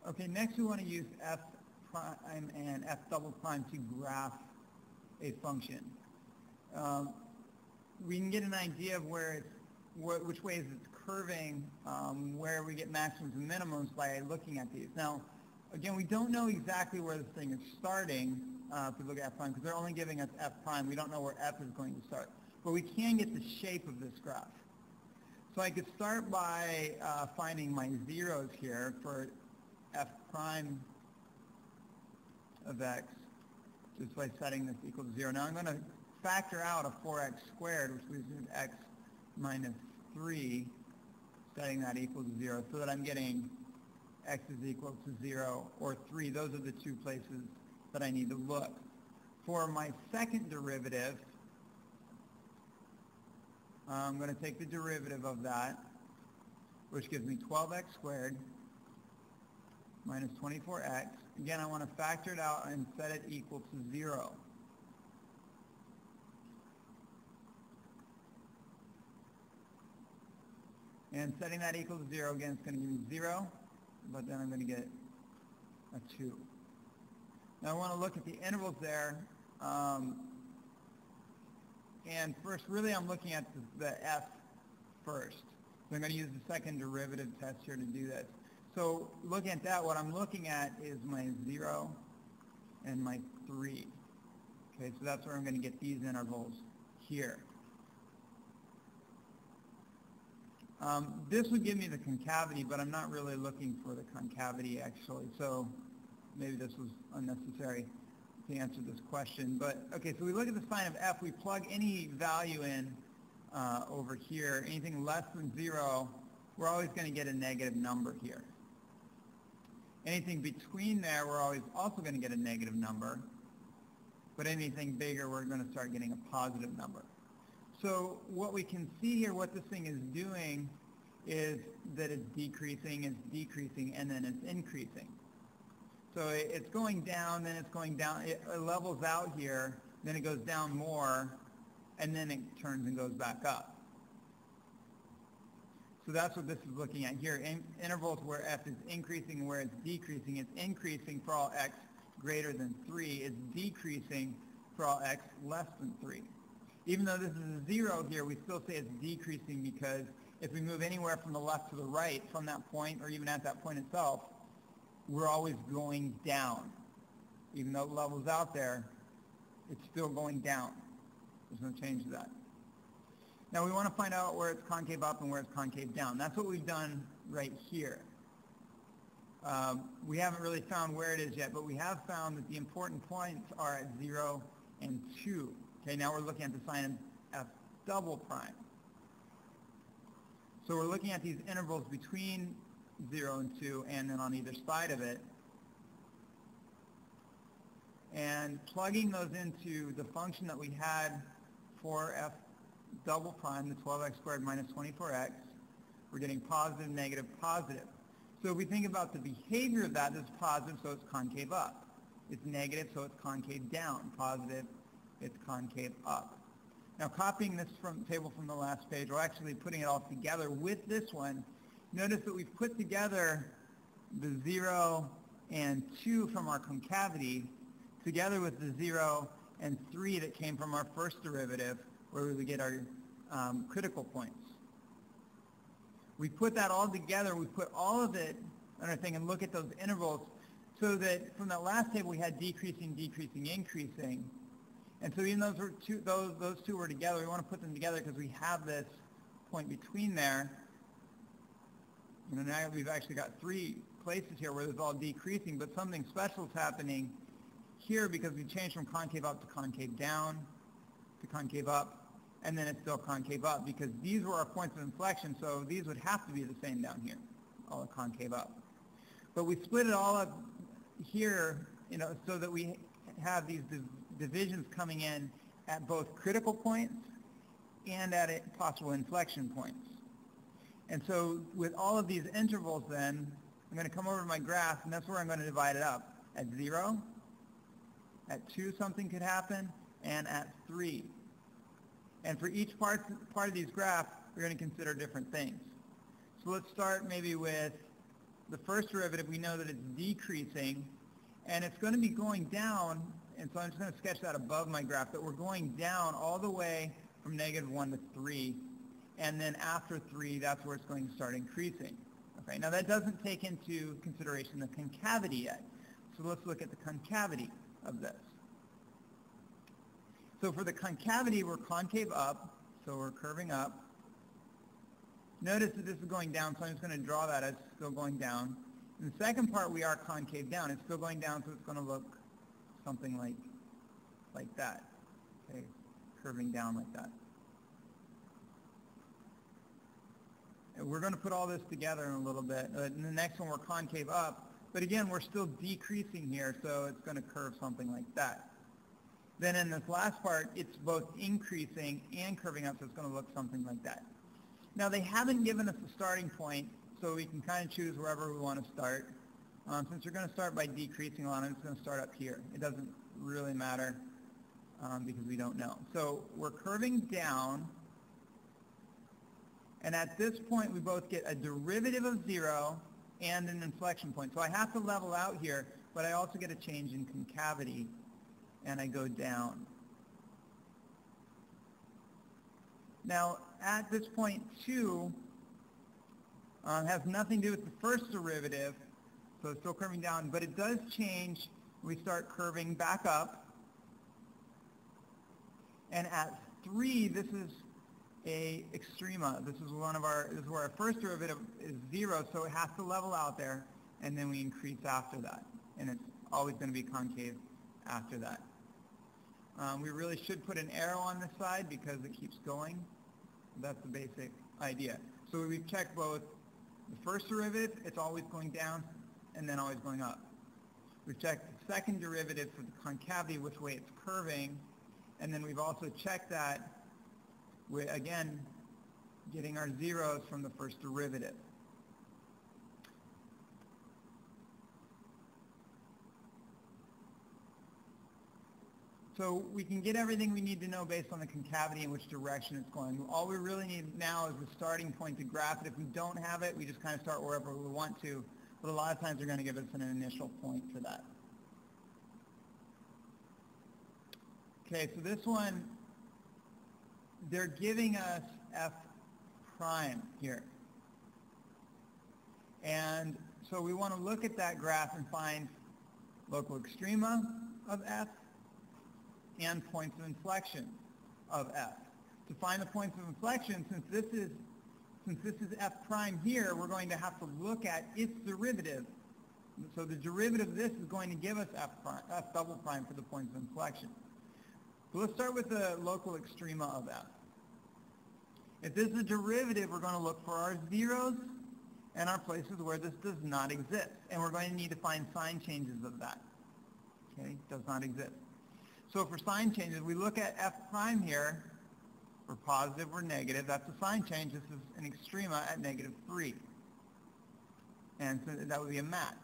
Okay, next we want to use f prime and f double prime to graph a function. We can get an idea of where it's, which ways it's curving, where we get maximums and minimums by looking at these. Now, again, we don't know exactly where this thing is starting if we look at f prime, because they're only giving us f prime. We don't know where f is going to start. But we can get the shape of this graph. So I could start by finding my zeros here for f prime of x, just by setting this equal to 0. Now I'm going to factor out a 4x squared, which leaves me with x minus 3, setting that equal to 0, so that I'm getting x is equal to 0 or 3. Those are the two places that I need to look. For my second derivative, I'm going to take the derivative of that, which gives me 12x squared minus 24x. Again, I want to factor it out and set it equal to 0. And setting that equal to 0, again, it's going to give me 0, but then I'm going to get a 2. Now I want to look at the intervals there. And first, really, I'm looking at the f first. So I'm going to use the second derivative test here to do this. So looking at that, what I'm looking at is my 0 and my 3. Okay, so that's where I'm going to get these intervals here. This would give me the concavity, but I'm not really looking for the concavity, actually. So maybe this was unnecessary to answer this question. But, okay, so we look at the sign of f. We plug any value in over here. Anything less than 0, we're always going to get a negative number here. Anything between there, we're always also going to get a negative number. But anything bigger, we're going to start getting a positive number. So what we can see here, what this thing is doing, is that it's decreasing, and then it's increasing. So it's going down, then it's going down. It levels out here, then it goes down more, and then it turns and goes back up. So that's what this is looking at here. Intervals where f is increasing and where it's decreasing. It's increasing for all x greater than 3. It's decreasing for all x less than 3. Even though this is a 0 here, we still say it's decreasing because if we move anywhere from the left to the right from that point, or even at that point itself, we're always going down. Even though it levels out there, it's still going down. There's no change to that. Now we want to find out where it's concave up and where it's concave down. That's what we've done right here. We haven't really found where it is yet, but we have found that the important points are at 0 and 2. Okay, now we're looking at the sign of f double prime. So we're looking at these intervals between 0 and 2, and then on either side of it, and plugging those into the function that we had for f double prime, the 12x squared minus 24x, we're getting positive, negative, positive. So if we think about the behavior of that, this is positive, so it's concave up. It's negative, so it's concave down. Positive, it's concave up. Now copying this table from the last page, or actually putting it all together with this one, notice that we've put together the 0 and 2 from our concavity together with the 0 and 3 that came from our first derivative, where we would get our critical points. We put that all together, we put all of it on our thing and look at those intervals, so that from that last table we had decreasing, decreasing, increasing. And so even those two were together, we want to put them together because we have this point between there. You know, now we've actually got 3 places here where it's all decreasing, but something special is happening here because we changed from concave up to concave down to concave up, and then it's still concave up because these were our points of inflection, so these would have to be the same down here, all the concave up. But we split it all up here, you know, so that we have these divisions coming in at both critical points and at possible inflection points. And so with all of these intervals then, I'm going to come over to my graph, and that's where I'm going to divide it up. At 0, at 2 something could happen, and at 3. And for each part of these graphs, we're going to consider different things. So let's start maybe with the first derivative, we know that it's decreasing, and it's going to be going down, and so I'm just going to sketch that above my graph, that we're going down all the way from -1 to 3, and then after 3, that's where it's going to start increasing. Okay, now that doesn't take into consideration the concavity yet. So let's look at the concavity of this. So for the concavity, we're concave up, so we're curving up. Notice that this is going down, so I'm just going to draw that as still going down. In the second part, we are concave down. It's still going down, so it's going to look something like that. Okay, curving down like that. And we're going to put all this together in a little bit. In the next one, we're concave up, but again, we're still decreasing here, so it's going to curve something like that. Then in this last part, it's both increasing and curving up, so it's going to look something like that. Now, they haven't given us a starting point, so we can kind of choose wherever we want to start. Since we're going to start by decreasing a lot, I'm just going to start up here. It doesn't really matter because we don't know. So we're curving down, and at this point, we both get a derivative of 0 and an inflection point. So I have to level out here, but I also get a change in concavity, and I go down. Now, at this point, 2 has nothing to do with the first derivative, so it's still curving down, but it does change. We start curving back up. And at 3, this is a extrema. This is where our first derivative is 0, so it has to level out there, and then we increase after that. And it's always going to be concave after that. We really should put an arrow on this side because it keeps going. That's the basic idea. So we've checked both the first derivative, it's always going down, and then always going up. We've checked the second derivative for the concavity, which way it's curving, and then we've also checked that with, again, getting our zeros from the first derivative. So we can get everything we need to know based on the concavity and which direction it's going. All we really need now is the starting point to graph it. If we don't have it, we just kind of start wherever we want to. But a lot of times they're going to give us an initial point for that. Okay, so this one, they're giving us f prime here. And so we want to look at that graph and find local extrema of f and points of inflection of f. To find the points of inflection, since this is f prime here, we're going to have to look at its derivative. So the derivative of this is going to give us f double prime for the points of inflection. So let's start with the local extrema of f. If this is a derivative, we're going to look for our zeros and our places where this does not exist. And we're going to need to find sign changes of that. Okay, does not exist. So for sign changes, we look at f prime here. We're positive, we're negative. That's a sign change. This is an extrema at -3. And so that would be a max.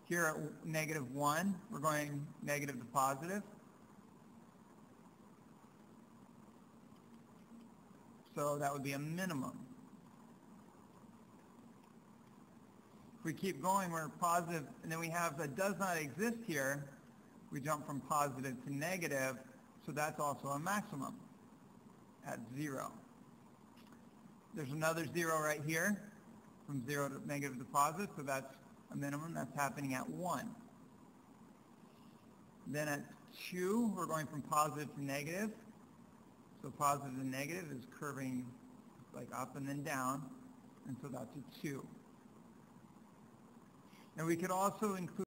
Here at -1, we're going negative to positive. So that would be a minimum. If we keep going, we're positive, and then we have that does not exist here. We jump from positive to negative, so that's also a maximum at 0. There's another 0 right here, from 0 to negative to positive, so that's a minimum. That's happening at 1. Then at 2, we're going from positive to negative. So positive to negative is curving like up and then down, and so that's a 2. And we could also include